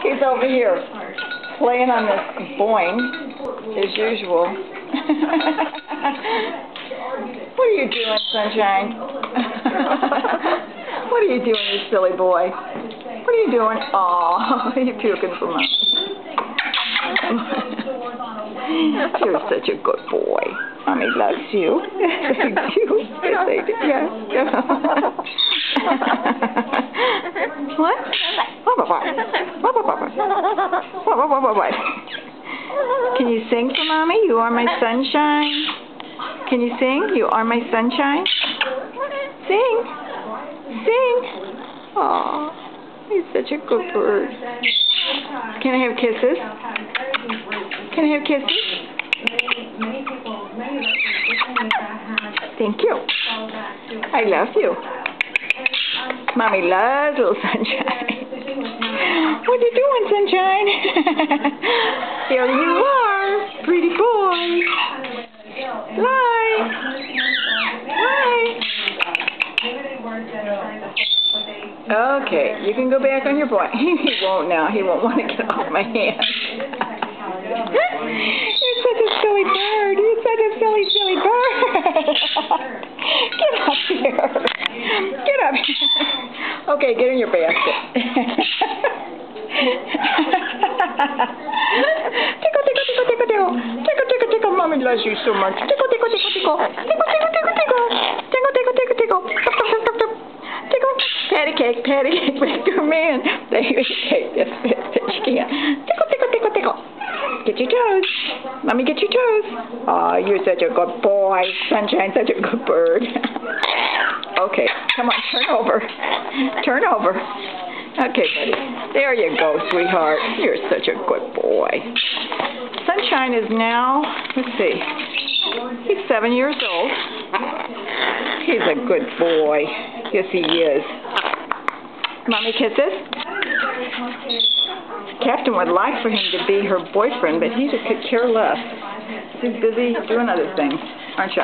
He's over here playing on this boing, as usual. What are you doing, Sunshine? What are you doing, you silly boy? What are you doing? Aw, you're puking for Mommy. You're such a good boy. Mommy loves you. They do. Yes, they do. Yeah. What? Can you sing for Mommy? You are my sunshine. Can you sing? You are my sunshine. Sing. Sing. Aw, he's such a good bird. Can I have kisses? Can I have kisses? Thank you. I love you. Mommy loves little Sunshine. What are you doing, Sunshine? Here you are, pretty boy. Lie. Lie. Okay, you can go back on your boy. He won't now. He won't want to get off my hand. You're such a silly bird. You're such a silly, silly bird. Get up here. Get up here. Okay, get in your basket. Tickle, tickle, tickle, tickle, tickle. Tickle, tickle, tickle. Mommy loves you so much. Tickle, tickle, tickle, tickle. Tickle, tickle, tickle, tickle. Tickle, tickle, tickle, tickle. Tickle. Patty cake, patty cake. Back to her man. There you go. Yes, you can. Tickle, tickle, tickle, tickle. Get your toes. Mommy, get your toes. Oh, you're such a good boy. Sunshine, such a good bird. Okay, come on, turn over. Turn over. Okay, buddy. There you go, sweetheart. You're such a good boy. Sunshine is now, let's see, he's 7 years old. He's a good boy. Yes, he is. Mommy kisses? Captain would like for him to be her boyfriend, but he could care less. He's busy doing other things, aren't you?